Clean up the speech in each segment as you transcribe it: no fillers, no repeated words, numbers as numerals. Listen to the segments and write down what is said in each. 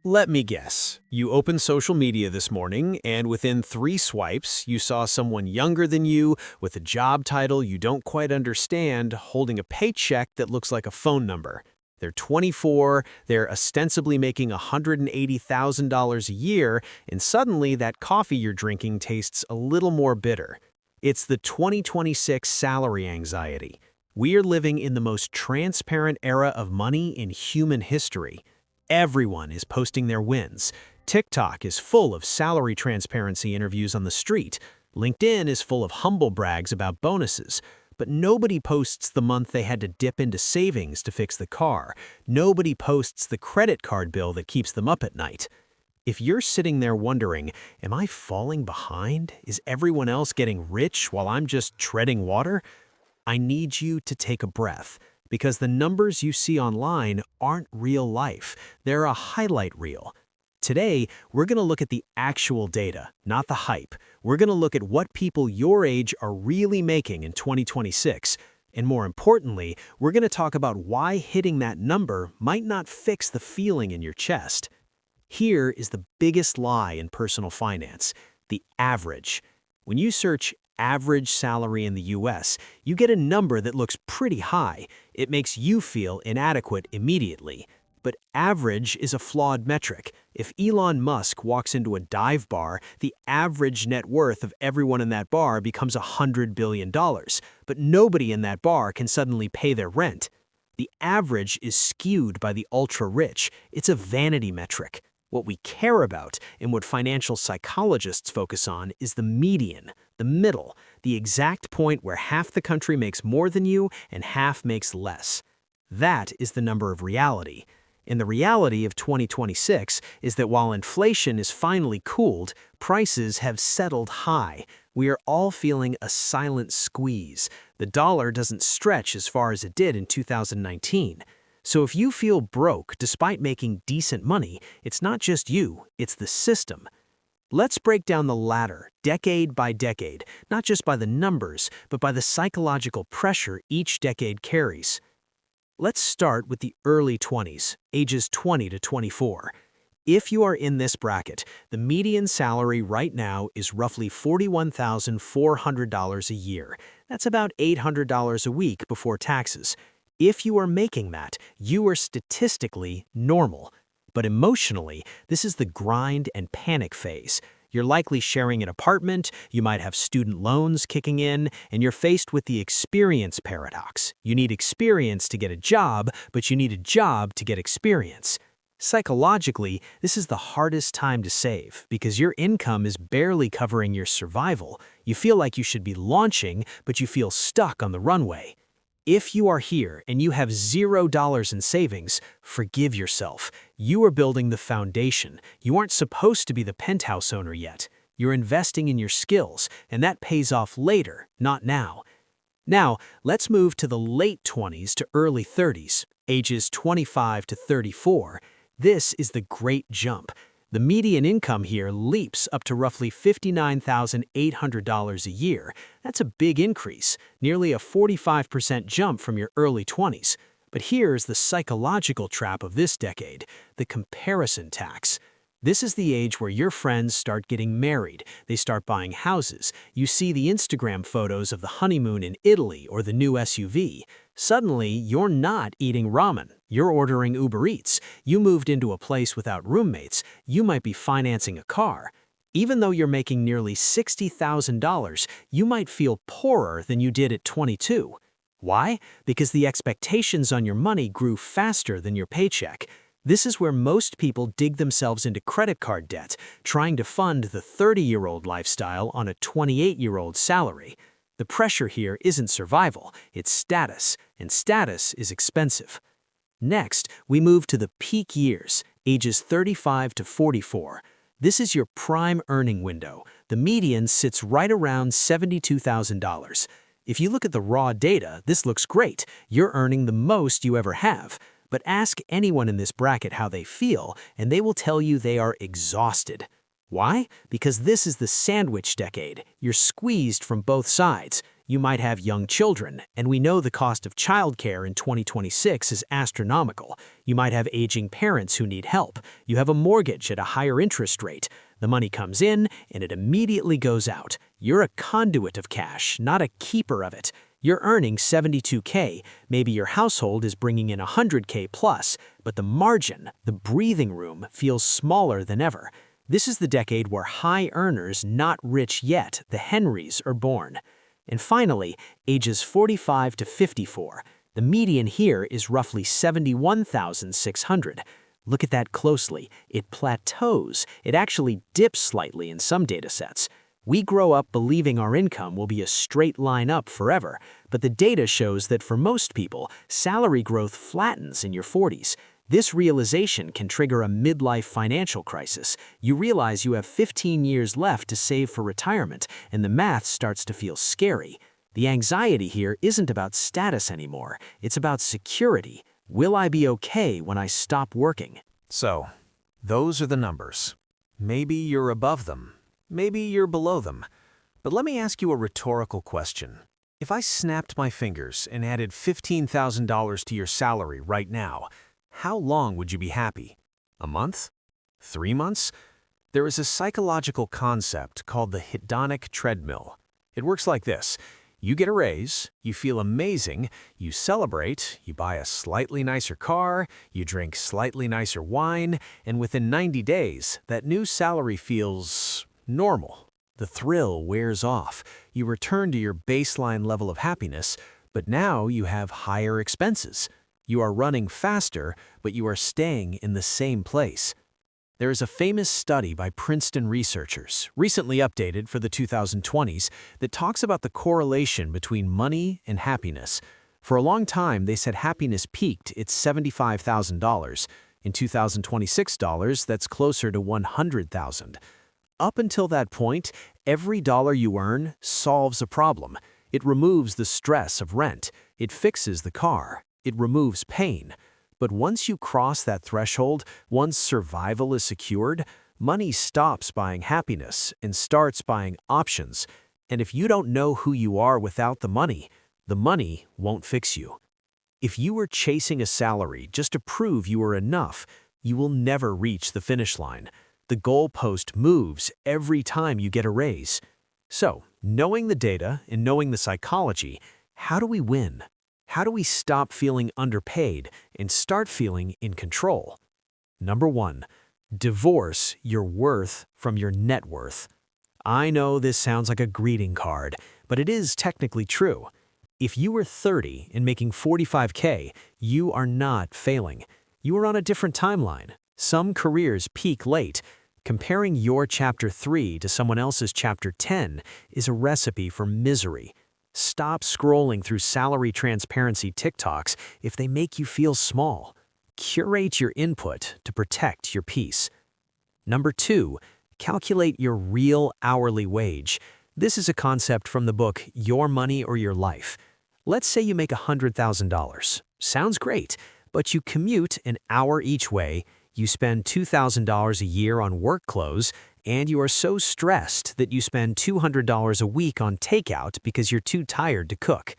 Let me guess. You opened social media this morning, and within 3 swipes, you saw someone younger than you, with a job title you don't quite understand, holding a paycheck that looks like a phone number. They're 24, they're ostensibly making $180,000 a year, and suddenly that coffee you're drinking tastes a little more bitter. It's the 2026 salary anxiety. We are living in the most transparent era of money in human history. Everyone is posting their wins. TikTok is full of salary transparency interviews on the street. LinkedIn is full of humble brags about bonuses. But nobody posts the month they had to dip into savings to fix the car. Nobody posts the credit card bill that keeps them up at night. If you're sitting there wondering, am I falling behind? Is everyone else getting rich while I'm just treading water? I need you to take a breath. Because the numbers you see online aren't real life. They're a highlight reel. Today, we're going to look at the actual data, not the hype. We're going to look at what people your age are really making in 2026. And more importantly, we're going to talk about why hitting that number might not fix the feeling in your chest. Here is the biggest lie in personal finance: the average. When you search average salary in the US, you get a number that looks pretty high. It makes you feel inadequate immediately. But average is a flawed metric. If Elon Musk walks into a dive bar, the average net worth of everyone in that bar becomes $100 billion. But nobody in that bar can suddenly pay their rent. The average is skewed by the ultra-rich. It's a vanity metric. What we care about and what financial psychologists focus on is the median, the middle, the exact point where half the country makes more than you and half makes less. That is the number of reality. And the reality of 2026 is that while inflation is finally cooled, prices have settled high. We are all feeling a silent squeeze. The dollar doesn't stretch as far as it did in 2019. So if you feel broke despite making decent money, it's not just you, it's the system. Let's break down the ladder, decade by decade, not just by the numbers, but by the psychological pressure each decade carries. Let's start with the early 20s, ages 20 to 24. If you are in this bracket, the median salary right now is roughly $41,400 a year. That's about $800 a week before taxes. If you are making that, you are statistically normal. But emotionally, this is the grind and panic phase. You're likely sharing an apartment, you might have student loans kicking in, and you're faced with the experience paradox. You need experience to get a job, but you need a job to get experience. Psychologically, this is the hardest time to save because your income is barely covering your survival. You feel like you should be launching, but you feel stuck on the runway. If you are here and you have $0 in savings, forgive yourself. You are building the foundation. You aren't supposed to be the penthouse owner yet. You're investing in your skills, and that pays off later, not now. Now, let's move to the late 20s to early 30s, ages 25 to 34. This is the great jump. The median income here leaps up to roughly $59,800 a year. That's a big increase, nearly a 45% jump from your early 20s. But here's the psychological trap of this decade, the comparison tax. This is the age where your friends start getting married, they start buying houses, you see the Instagram photos of the honeymoon in Italy or the new SUV. Suddenly, you're not eating ramen, you're ordering Uber Eats, you moved into a place without roommates, you might be financing a car. Even though you're making nearly $60,000, you might feel poorer than you did at 22. Why? Because the expectations on your money grew faster than your paycheck. This is where most people dig themselves into credit card debt, trying to fund the 30-year-old lifestyle on a 28-year-old salary. The pressure here isn't survival, it's status, and status is expensive. Next, we move to the peak years, ages 35 to 44. This is your prime earning window. The median sits right around $72,000. If you look at the raw data, this looks great. You're earning the most you ever have. But ask anyone in this bracket how they feel, and they will tell you they are exhausted. Why? Because this is the sandwich decade. You're squeezed from both sides. You might have young children, and we know the cost of childcare in 2026 is astronomical. You might have aging parents who need help. You have a mortgage at a higher interest rate. The money comes in, and it immediately goes out. You're a conduit of cash, not a keeper of it. You're earning 72K, maybe your household is bringing in 100K plus, but the margin, the breathing room, feels smaller than ever. This is the decade where high earners, not rich yet, the Henrys, are born. And finally, ages 45 to 54. The median here is roughly 71,600. Look at that closely. It plateaus. It actually dips slightly in some datasets. We grow up believing our income will be a straight line up forever, but the data shows that for most people, salary growth flattens in your 40s. This realization can trigger a midlife financial crisis. You realize you have 15 years left to save for retirement, and the math starts to feel scary. The anxiety here isn't about status anymore. It's about security. Will I be okay when I stop working? So, those are the numbers. Maybe you're above them. Maybe you're below them. But let me ask you a rhetorical question. If I snapped my fingers and added $15,000 to your salary right now, how long would you be happy? A month? 3 months? There is a psychological concept called the Hedonic Treadmill. It works like this. You get a raise, you feel amazing, you celebrate, you buy a slightly nicer car, you drink slightly nicer wine, and within 90 days, that new salary feels normal. The thrill wears off. You return to your baseline level of happiness, but now you have higher expenses. You are running faster, but you are staying in the same place. There is a famous study by Princeton researchers, recently updated for the 2020s, that talks about the correlation between money and happiness. For a long time, they said happiness peaked at $75,000. In 2026 dollars, that's closer to $100,000. Up until that point, every dollar you earn solves a problem. It removes the stress of rent. It fixes the car. It removes pain. But once you cross that threshold, once survival is secured, money stops buying happiness and starts buying options. And if you don't know who you are without the money won't fix you. If you were chasing a salary just to prove you are enough, you will never reach the finish line. The goalpost moves every time you get a raise. So, knowing the data and knowing the psychology, how do we win? How do we stop feeling underpaid and start feeling in control? Number 1, divorce your worth from your net worth. I know this sounds like a greeting card, but it is technically true. If you were 30 and making 45K, you are not failing. You are on a different timeline. Some careers peak late. Comparing your Chapter 3 to someone else's Chapter 10 is a recipe for misery. Stop scrolling through salary transparency TikToks if they make you feel small. Curate your input to protect your peace. Number 2, calculate your real hourly wage. This is a concept from the book Your Money or Your Life. Let's say you make $100,000. Sounds great, but you commute an hour each way, you spend $2,000 a year on work clothes, and you are so stressed that you spend $200 a week on takeout because you're too tired to cook.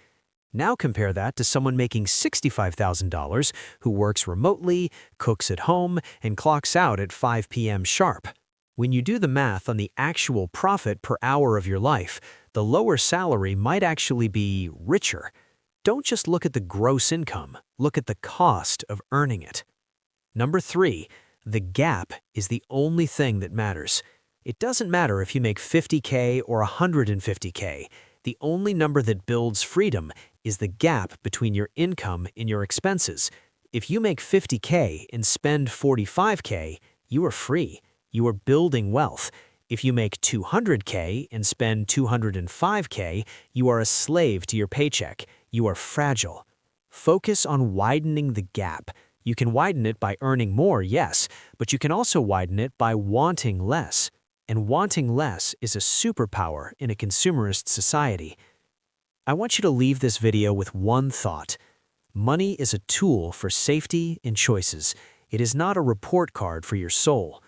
Now compare that to someone making $65,000 who works remotely, cooks at home, and clocks out at 5 p.m. sharp. When you do the math on the actual profit per hour of your life, the lower salary might actually be richer. Don't just look at the gross income, look at the cost of earning it. Number 3, the gap is the only thing that matters. It doesn't matter if you make 50K or 150K. The only number that builds freedom is the gap between your income and your expenses. If you make 50K and spend 45K, you are free. You are building wealth. If you make 200K and spend 205K, you are a slave to your paycheck. You are fragile. Focus on widening the gap. You can widen it by earning more, yes, but you can also widen it by wanting less. And wanting less is a superpower in a consumerist society. I want you to leave this video with one thought. Money is a tool for safety and choices. It is not a report card for your soul.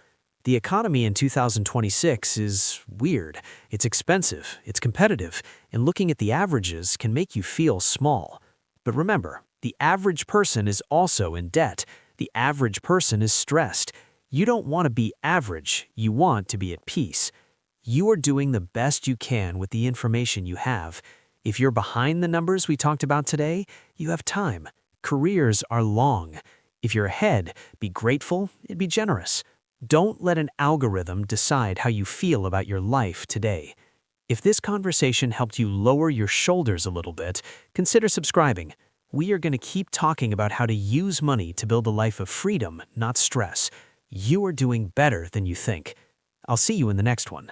The economy in 2026 is weird. It's expensive, it's competitive, and looking at the averages can make you feel small. But remember, the average person is also in debt. The average person is stressed. You don't want to be average, you want to be at peace. You are doing the best you can with the information you have. If you're behind the numbers we talked about today, you have time. Careers are long. If you're ahead, be grateful and be generous. Don't let an algorithm decide how you feel about your life today. If this conversation helped you lower your shoulders a little bit, consider subscribing. We are going to keep talking about how to use money to build a life of freedom, not stress. You are doing better than you think. I'll see you in the next one.